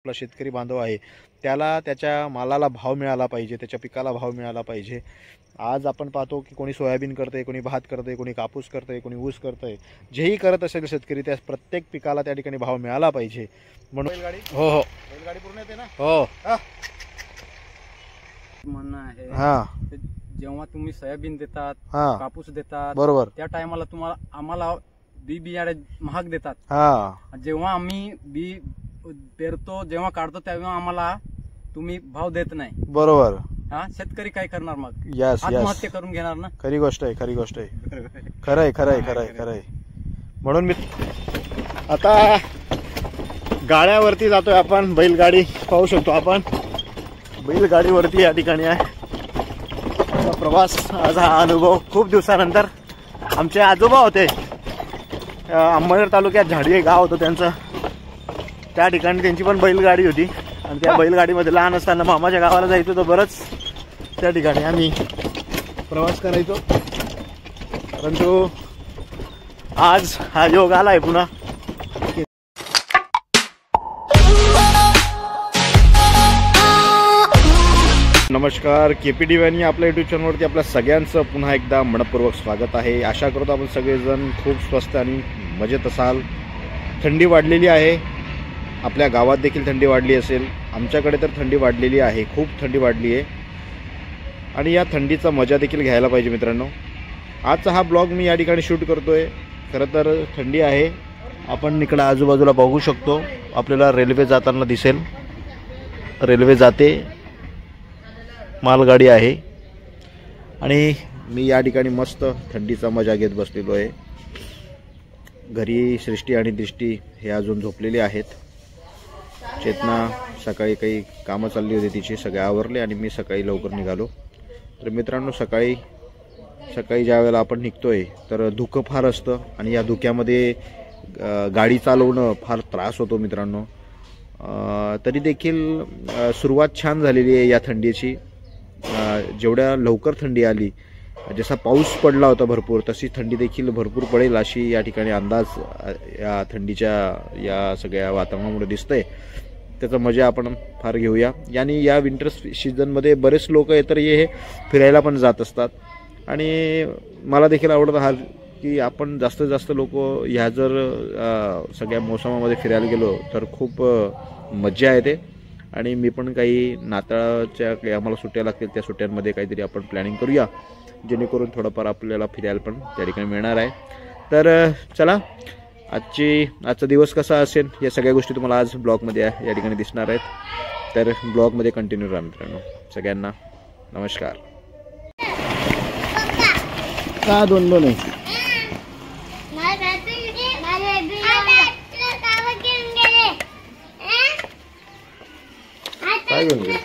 आपला शेतकरी बांधव आहे त्याला त्याच्या मालाला भाव मिळाला पाहिजे, त्याच्या पिकाला भाव मिळाला पाहिजे। आज आपण पाहतो की कोणी सोयाबीन करते, कोणी भात करते, कोणी कापूस करते, कोणी ऊस करते। जेही करत असेल शेतकरी त्या प्रत्येक पिकाला त्या ठिकाणी भाव मिळाला पाहिजे म्हणून बैलगाडी। हो हो, बैलगाडी पूर्ण येते ना? हो। म्हणणं आहे हां, जेव्हा तुम्ही सोयाबीन देतात, हां, कापूस देतात, बरोबर, त्या टायमाला आम्हाला बी बियाणे महाग देतात। हां, जेव्हा आम्ही बी पेरतो, जेव्हा काढतो तेव्हा आम्हाला तुम्ही भाव देत नाही, बरोबर। हा, शेतकरी काय करणार मग? यस, आत्महत्या करून घेणार ना। खरी गोष्ट आहे, खरी गोष्ट आहे, खरंय खरंय खरंय खरंय। म्हणून मी आता गाड्यावरती जातोय आपण, बैलगाडी पाहू शकतो आपण, बैलगाडीवरती या ठिकाणी आहे प्रवास। आज हा अनुभव खूप दिवसानंतर। आमचे आजोबा होते, अंमळनेर तालुक्यात झाडी हे गाव होतं त्यांचं, त्या ठिकाणी त्यांची पण बैलगाडी होती आणि त्या बैलगाडीमध्ये लहान असताना मामाच्या गावाला जायचो तर बरंच त्या ठिकाणी आम्ही प्रवास करायचो। परंतु आज हा योग आलाय पुन्हा। नमस्कार, केपीडी वाणी आपल्या यूट्यूब चॅनलवरती आपल्या सगळ्यांचं पुन्हा एकदा मनपूर्वक स्वागत आहे। आशा करतो आपण सगळेजण खूप स्वस्त आणि मजेत असाल। थंडी वाढलेली आहे, आपल्या गावात देखील थंडी वाढली असेल, आमच्याकडे तर थंडी वाढलेली आहे, खूप थंडी वाढली आहे आणि या थंडीचा मजा देखील घ्यायला पाहिजे मित्रांनो। आजचा हा ब्लॉग मी या ठिकाणी शूट करतोय। खरं तर थंडी आहे, आपण इकडं आजूबाजूला बघू शकतो, आपल्याला रेल्वे जाताना दिसेल, रेल्वे जाते, मालगाडी आहे आणि मी या ठिकाणी मस्त थंडीचा मजा घेत बसलेलो आहे। घरी सृष्टी आणि दृष्टी हे अजून झोपलेले आहेत। चेतना सकाळी काही कामं चालली होती तिची, सगळे आवरले आणि मी सकाळी लवकर निघालो। तर मित्रांनो, सकाळी ज्या वेळेला आपण निघतोय तर धुकं फार असतं आणि या धुक्यामध्ये गाडी चालवणं फार त्रास होतो मित्रांनो। तरी देखील सुरुवात छान झालेली आहे या थंडीची। जेवढ्या लवकर थंडी आली, जसा पाऊस पडला होता भरपूर, तशी थंडी देखील भरपूर पडेल अशी या ठिकाणी अंदाज या थंडीच्या या सगळ्या वातावरणामुळे दिसतंय। त्याचा मजा आपण फार घेऊया। यानी या विंटर सीझनमध्ये बरेच लोक तर हे फिरायला पण जात असतात आणि मला देखील आवडतं हा की आपण जास्तीत जास्त लोक ह्या जर सगळ्या मोसमामध्ये फिरायला गेलो तर खूप मजा येते। आणि मी पण काही नाताळच्या काही आम्हाला सुट्ट्या लागतील, त्या सुट्ट्यांमध्ये काहीतरी आपण प्लॅनिंग करूया, जेणेकरून थोडंफार आपल्याला फिरायला पण त्या ठिकाणी मिळणार आहे। तर चला, आजचा दिवस कसा असेल या सगळ्या गोष्टी तुम्हाला आज ब्लॉगमध्ये या ठिकाणी दिसणार आहेत। तर ब्लॉगमध्ये कंटिन्यू राहा मित्रांनो। सगळ्यांना नमस्कार। का दोन आहे? काय घेऊन गेले?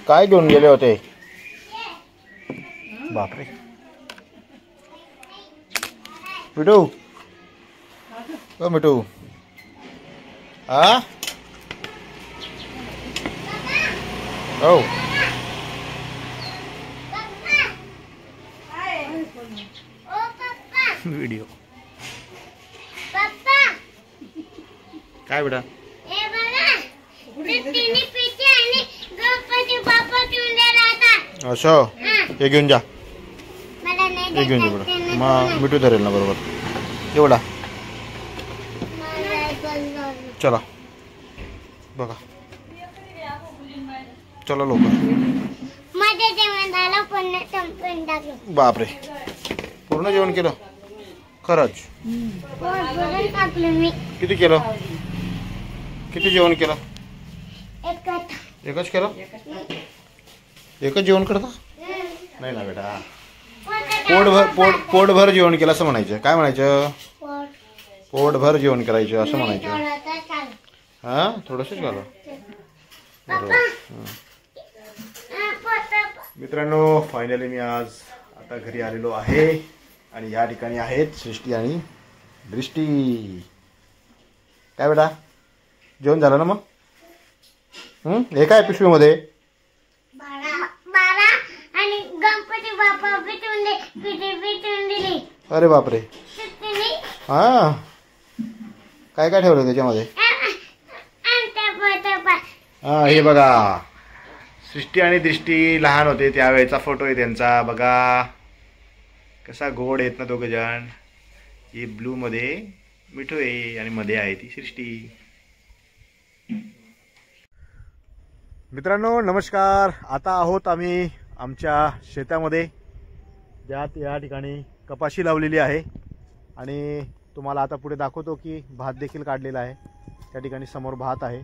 काय घेऊन गेले होते? बापरे, मिठू, ओ मिठू, हो व्हिडिओ काय बेटा? असं हे घेऊन जा, हे घेऊन जा बेटा, मग मिठू धरेल ना बरोबर। एवढा चला बघा, चला लवकर। बापरे, पूर्ण जेवण केलं? खरंच? किती केलं? किती जेवण केलं? एकच केलं? एकच जेवण करता? नाही ना बेटा, पोटभर जेवण केलं असं म्हणायचं। काय म्हणायचं? पोटभर जेवण करायचं असं म्हणायचं। हा, थोडंसंच झालं मित्रांनो। फायनली मी आज आता घरी आलेलो आहे आणि या ठिकाणी आहेत सृष्टी आणि दृष्टी। काय बेटा, जेवण झालं ना मग? हे काय पिशवीमध्ये? अरे बापरे, हा, काय काय ठेवलं त्याच्यामध्ये? हे बघा, सृष्टी आणि दृष्टी लहान होते त्यावेळेचा फोटो आहे त्यांचा. बघा कसा गोड आहेत ना दोघं जण. ही ब्लू मध्ये मिठू आहे आणि मध्ये आहे ती सृष्टी. मित्रांनो नमस्कार. आता आहोत आम्ही आमच्या शेतामध्ये, ज्यात या ठिकाणी कपाशी लावलेली आहे आणि तुम्हाला आता पुढे दाखवतो की भात देखील काढलेला आहे. त्या ठिकाणी समोर भात आहे,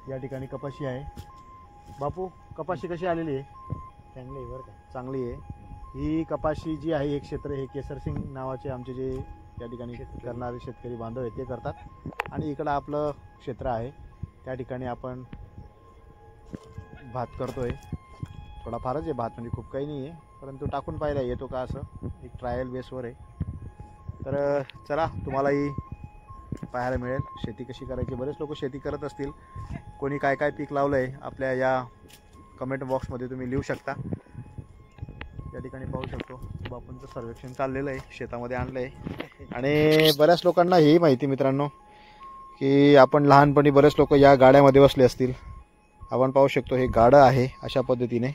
या ठिकाणी कपाशी आहे. बापू कपाशी कशी आलेली आहे? चांगली आहे बरं का, चांगली आहे. ही कपाशी जी आहे एक क्षेत्र हे केसर सिंग नावाचे आमचे जे त्या ठिकाणी करणारे शेतकरी बांधव आहेत ते करतात. आणि इकडं आपलं क्षेत्र आहे, त्या ठिकाणी आपण भात करतोय. थोडाफारच आहे भात, म्हणजे खूप काही नाही आहे, परंतु टाकून पाहिला येतो का असं एक ट्रायल बेसवर आहे. तर चला तुम्हालाही पाहायला मिळेल शेती कशी करायची. बरेच लोक शेती करत असतील, कोणी काय काय पीक लावलं आहे आपल्या या कमेंट बॉक्समध्ये तुम्ही लिहू शकता. या ठिकाणी पाहू शकतो बापूंचं सर्वेक्षण चाललेलं आहे, शेतामध्ये आणलं आहे. आणि बऱ्याच लोकांना हेही माहिती मित्रांनो की आपण लहानपणी बरेच लोक या गाड्यामध्ये बसले असतील. आपण पाहू शकतो हे गाडं आहे अशा पद्धतीने.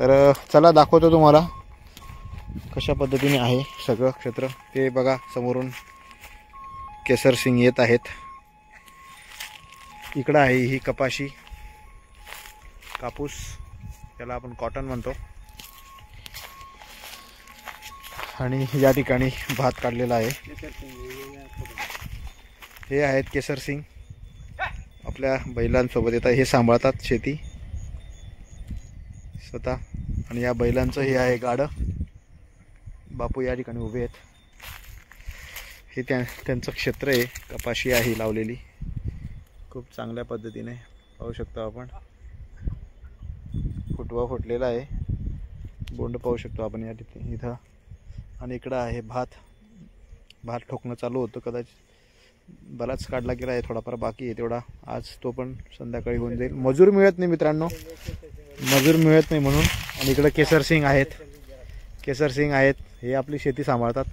तर चला दाखवतो तुम्हाला कशा पद्धतीने आहे सगळं क्षेत्र. ते बघा समोरून केसर सिंग येत आहेत. इकडं आहे ही कपाशी, कापूस त्याला आपण कॉटन म्हणतो. आणि या ठिकाणी भात काढलेला आहे. हे आहेत केसर सिंग, आपल्या बैलांसोबत येतात, हे सांभाळतात शेती स्वतः. आणि या बैलांचं हे आहे गाडं. बापू या ठिकाणी उभे आहेत. हे त्यांचं क्षेत्र आहे, कपाशी आहे लावलेली खूप चांगल्या पद्धतीने पाहू शकतो आपण. फुटवा फुटलेला आहे, बोंड पाहू शकतो आपण या ठिकाणी इथं. आणि इकडं आहे भात ठोकणं चालू होतं, कदाचित बराच काढला गेला आहे, थोडाफार बाकी आहे तेवढा. आज तो पण संध्याकाळी होऊन जाईल. मजूर मिळत नाही मित्रांनो, मजूर मिळत नाही म्हणून. आणि इकडं केसर सिंग आहेत, केसर सिंग आहेत, हे आपली शेती सांभाळतात.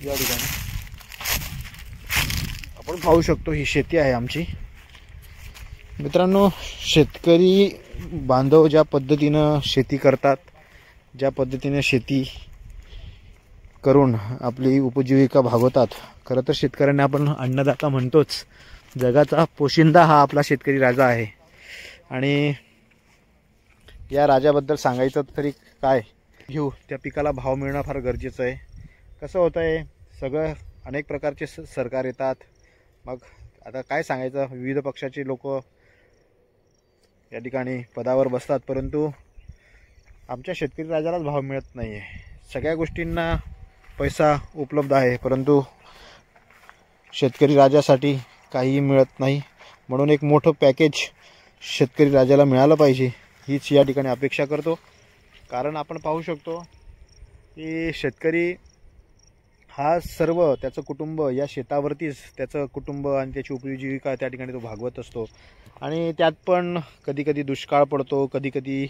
या ठिकाणी आपण पाहू शकतो ही शेती आहे आमची. मित्रांनो शेतकरी बांधव ज्या पद्धतीनं शेती करतात, ज्या पद्धतीने शेती करून आपली उपजीविका भागवतात. खरं तर शेतकऱ्यांना आपण अन्नदाता म्हणतोच. जगाचा पोशिंदा हा आपला शेतकरी राजा आहे. आणि या राजाबद्दल सांगायचं तरी काय घेऊ, त्या पिकाला भाव मिळणं फार गरजेचं आहे. कसं होतं आहे सगळं, अनेक प्रकारचे सरकार येतात, मग आता काय सांगायचं, विविध पक्षाचे लोक या ठिकाणी पदावर बसतात, परंतु आमच्या शेतकरी राजालाच भाव मिळत नाही आहे. सगळ्या गोष्टींना पैसा उपलब्ध आहे, परंतु शेतकरी राजासाठी काहीही मिळत नाही. म्हणून एक मोठं पॅकेज शेतकरी राजाला मिळालं पाहिजे हीच या ठिकाणी अपेक्षा करतो. कारण आपण पाहू शकतो की शेतकरी हा सर्व त्याचं कुटुंब या शेतावरतीच त्याचं कुटुंब आणि त्याची उपजीविका त्या ठिकाणी तो भागवत असतो. आणि त्यात पण कधीकधी दुष्काळ पडतो, कधीकधी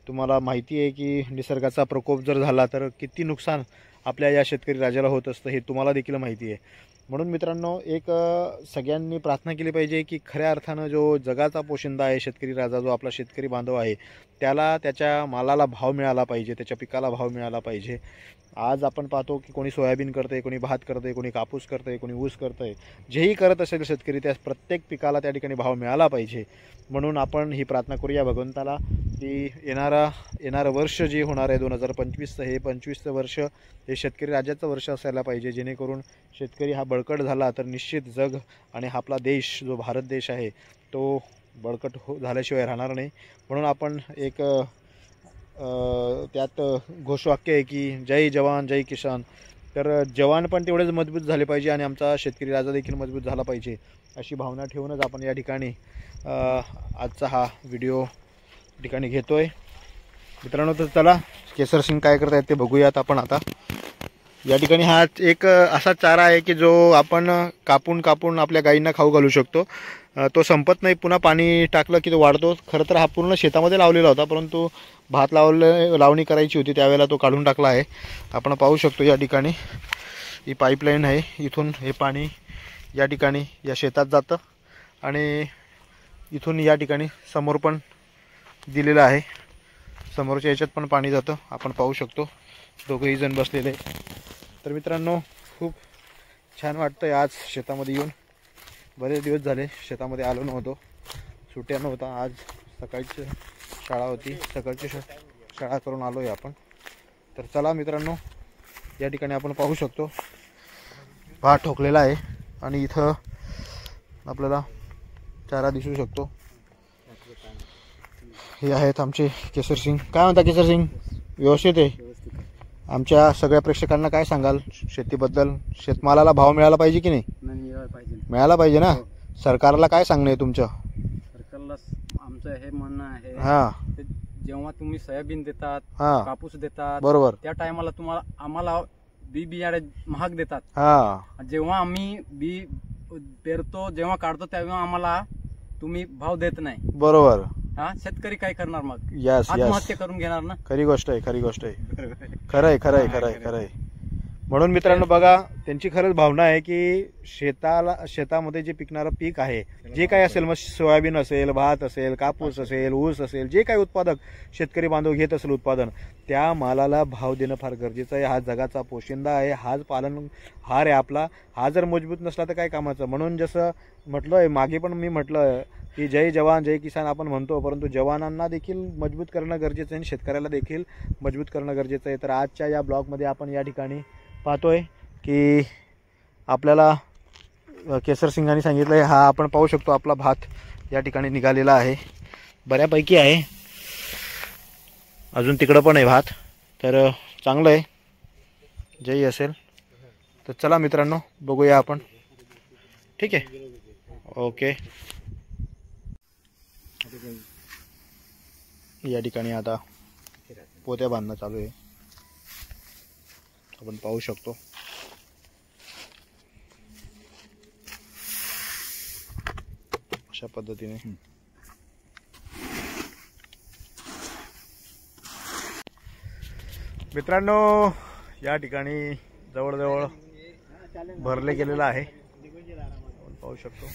तुम्हाला माहिती आहे की निसर्गाचा प्रकोप जर झाला तर किती नुकसान आपल्या या शेतकरी राजाला होत असतं, हे तुम्हाला देखील माहिती आहे. म्हणून मित्रांनो एक सगळ्यांनी प्रार्थना केली पाहिजे की खऱ्या अर्थानं जो जगाचा पोशिंदा आहे शेतकरी राजा, जो आपला शेतकरी बांधव आहे, त्याला त्याच्या मालाला भाव मिळाला पाहिजे, त्याच्या पिकाला भाव मिळाला पाहिजे. आज आपण पाहतो की कोणी सोयाबीन करतंय, कोणी भात करतंय, कोणी कापूस करतंय, कोणी ऊस करतंय. जेही करत असेल शेतकरी त्या प्रत्येक पिकाला त्या ठिकाणी भाव मिळाला पाहिजे. म्हणून आपण ही प्रार्थना करूया भगवंताला की येणारं वर्ष जे होणार आहे 2025 हे 25चं वर्ष हे शेतकरी राजाचं वर्ष असायला पाहिजे. जेणेकरून शेतकरी हा बळकट झाला तर निश्चित जग आणि आपला देश जो भारत देश आहे तो बळकट झाल्याशिवाय राहणार नाही. म्हणून आपण एक त्यात घोषवाक्य आहे की जय जवान जय किसान. तर जवान पण तेवढेच मजबूत झाले पाहिजे आणि आमचा शेतकरी राजा देखील मजबूत झाला पाहिजे, अशी भावना ठेवूनच आपण या ठिकाणी आजचा हा व्हिडिओ ठिकाणी घेतोय मित्रांनो. तर चला केसर सिंग काय करतायत ते बघूयात आपण आता. या ठिकाणी हा एक असा चारा आहे की जो आपण कापून आपल्या गायींना खाऊ घालू शकतो. तो संपत नाही, पुन्हा पाणी टाकलं की तो वाढतो. खरं तर हा पूर्ण शेतामध्ये लावलेला होता, परंतु भात लावणी करायची होती त्यावेळेला तो काढून टाकला आहे. आपण पाहू शकतो या ठिकाणी ही पाईपलाईन आहे, इथून हे पाणी या ठिकाणी या शेतात जातं आणि इथून या ठिकाणी समोर पण दिलेलं आहे, समोरच्या याच्यात पण पाणी जातं, आपण पाहू शकतो दोघंही जण बसलेले. तर मित्रांनो खूप छान वाटतं आज शेतामध्ये येऊन. बरेच दिवस झाले शेतामध्ये आलो नव्हतो, सुट्ट्या नव्हता. आज सकाळची शाळा होती, सकाळची शाळा करून आलो आहे आपण. तर चला मित्रांनो, या ठिकाणी आपण पाहू शकतो भात ठोकलेला आहे आणि इथं आपल्याला चारा दिसू शकतो. हे आहेत आमचे केसर सिंग. काय म्हणता केसर सिंग? व्यवस्थित आहे. आमच्या सगळ्या प्रेक्षकांना काय सांगाल शेतीबद्दल? शेतमालाला भाव मिळाला पाहिजे की नाही? मिळाला पाहिजे ना. सरकारला काय सांगणं आहे तुमचं? सरकारला आमचं हे म्हणणं आहे, हा, जेव्हा तुम्ही सोयाबीन देतात, हा, कापूस देतात, बरोबर, त्या टायमाला आम्हाला बियाणे महाग देतात. हा, जेव्हा आम्ही बी पेरतो, जेव्हा काढतो, तेव्हा आम्हाला तुम्ही भाव देत नाही. बरोबर. हा, शेतकरी काय करणार मग? यस, आत्महत्या करून घेणार ना. खरी गोष्ट आहे, खरी गोष्ट आहे. खरंय खरंय खरंय खरंय. म्हणून मित्रांनो बघा, त्यांची खरंच भावना आहे की शेतामध्ये जे पिकणारं पीक आहे, जे काही असेल, मग सोयाबीन असेल, भात असेल, कापूस असेल, ऊस असेल, जे काही उत्पादक शेतकरी बांधव घेत असेल उत्पादन, त्या मालाला भाव देणं फार गरजेचं आहे. हा जगाचा पोशिंदा आहे, हाच पालनहार आहे आपला. हा जर मजबूत नसला तर काय कामाचं. म्हणून जसं म्हटलंय मागे पण मी म्हटलं की जय जवान जय किसान आपण म्हणतो, परंतु जवानांना देखील मजबूत करणं गरजेचं आहे आणि शेतकऱ्याला देखील मजबूत करणं गरजेचं आहे. तर आजच्या या ब्लॉगमध्ये आपण या ठिकाणी पाहतोय की आपल्याला केसर सिंगांनी सांगितलं आहे, हा आपण पाहू शकतो आपला भात या ठिकाणी निघालेला आहे, बऱ्यापैकी आहे. अजून तिकडं पण आहे भात, तर चांगलं आहे, जय असेल. तर चला मित्रांनो बघूया आपण. ठीक आहे, ओके. या ठिकाणी आता पोत्या बांधणं चालू आहे, आपण पाहू शकतो. अशा पद्धतीने मित्रांनो या ठिकाणी जवळजवळ भरले गेलेलं आहे, आपण पाहू शकतो.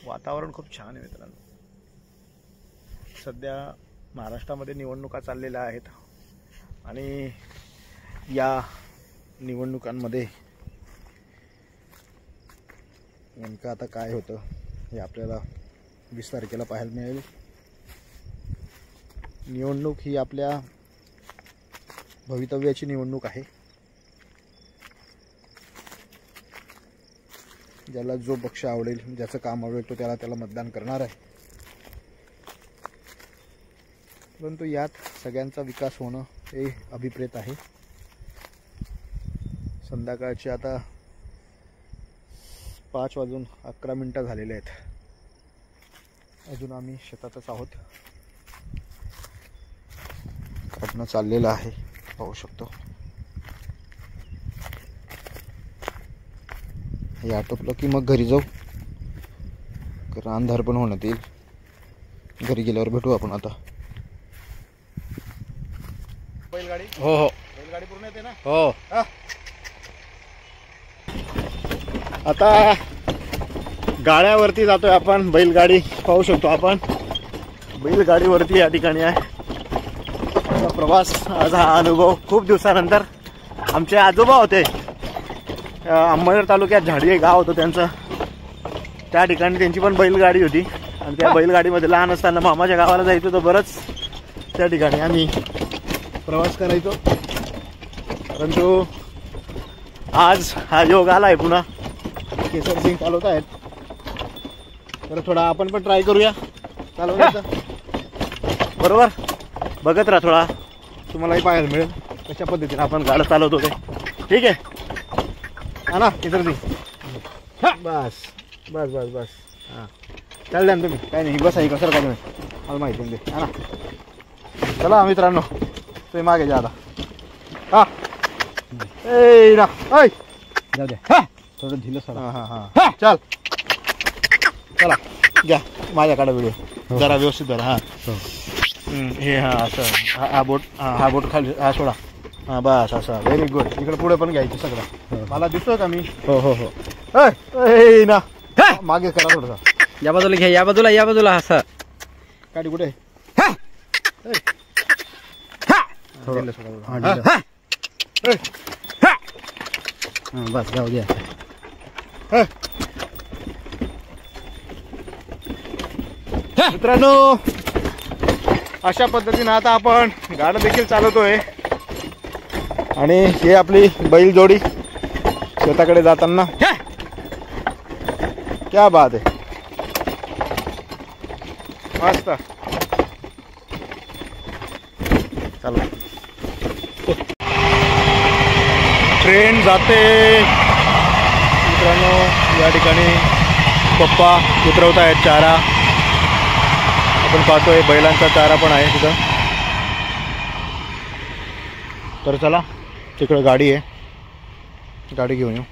वातावरण खूप छान आहे मित्रांनो. सध्या महाराष्ट्रामध्ये निवडणुका चाललेल्या आहेत आणि या निवडणुकांमध्ये नेमकं आता काय होतं हे आपल्याला 20 तारखेला पाहायला मिळेल. निवडणूक ही आपल्या भवितव्याची निवडणूक आहे. ज्याला जो पक्ष आवडेल, ज्याचं काम आवडेल, तो त्याला मतदान करणार आहे. परंतु यात सगळ्यांचा विकास होणं हे अभिप्रेत आहे. संध्याकाळचे आता 5:11 झालेले आहेत. अजून आम्ही शेतातच आहोत, काढणं चाललेलं आहे, पाहू शकतो. हे आटोपलं की मग घरी जाऊ, कारण अंधार पण होण्यात येईल. घरी गेल्यावर भेटू आपण. आता बैलगाडी, हो हो, बैलगाडी पूर्ण येते ना. हो, आता गाड्यावरती जातोय आपण. बैलगाडी पाहू शकतो आपण, बैलगाडीवरती या ठिकाणी आहे प्रवास. आज हा अनुभव खूप दिवसानंतर. आमचे आजोबा होते, अंमळनेर तालुक्यात झाडी गाव होतं त्यांचं, त्या ठिकाणी त्यांची पण बैलगाडी होती आणि त्या बैलगाडीमध्ये लहान असताना मामाच्या गावाला जायचो, तर बरंच त्या ठिकाणी आम्ही प्रवास करायचो. परंतु आज हा योग आला आहे पुन्हा. केसर सिंग चालवत आहेत, तर थोडा आपण पण ट्राय करूया चालवण्याचा. बरोबर, बघत राहा, थोडा तुम्हालाही पाहायला मिळेल कशा पद्धतीने आपण गाडं चालवतो ते. ठीक आहे, हा ना केसर सिंग? बस बस बस बस, हां चाल द्या ना तुम्ही, काय नाही, बस आहे कसं काय नाही, मला माहिती नाही, हा ना. चला मित्रांनो, तुम्ही मागे जा आता. हा ए ना, ऐ जाऊ द्या, हा थोडं ढिलं सर. हां हां हां, चल चला घ्या माझ्याकडे व्हिडिओ जरा व्यवस्थित धरा. हां हे हा असं हा बोट हा बोट खाली हा सोडा हा बस असं व्हेरी गुड. इकडे पुढे पण घ्यायचं सगळं. मला दिसतोय का मी? हो हो हो. ना मागे करा थोडसा. या बाजूला घ्या, या बाजूला असं. गाडी कुठे? बस जाऊ द्या. मित्रांनो अशा पद्धतीने आता आपण गाडं देखील चालवतोय आणि हे आपली बैल जोडी शेताकडे जाताना. क्या बात आहे, मस्त. चलो ट्रेन जाते मित्रांनो. या ठिकाणी पप्पा उतरवत आहेत चारा. आपण पाहतोय बैलांचा चारा पण आहे तिथं. तर चला तिकडं गाडी आहे, गाडी घेऊन येऊ.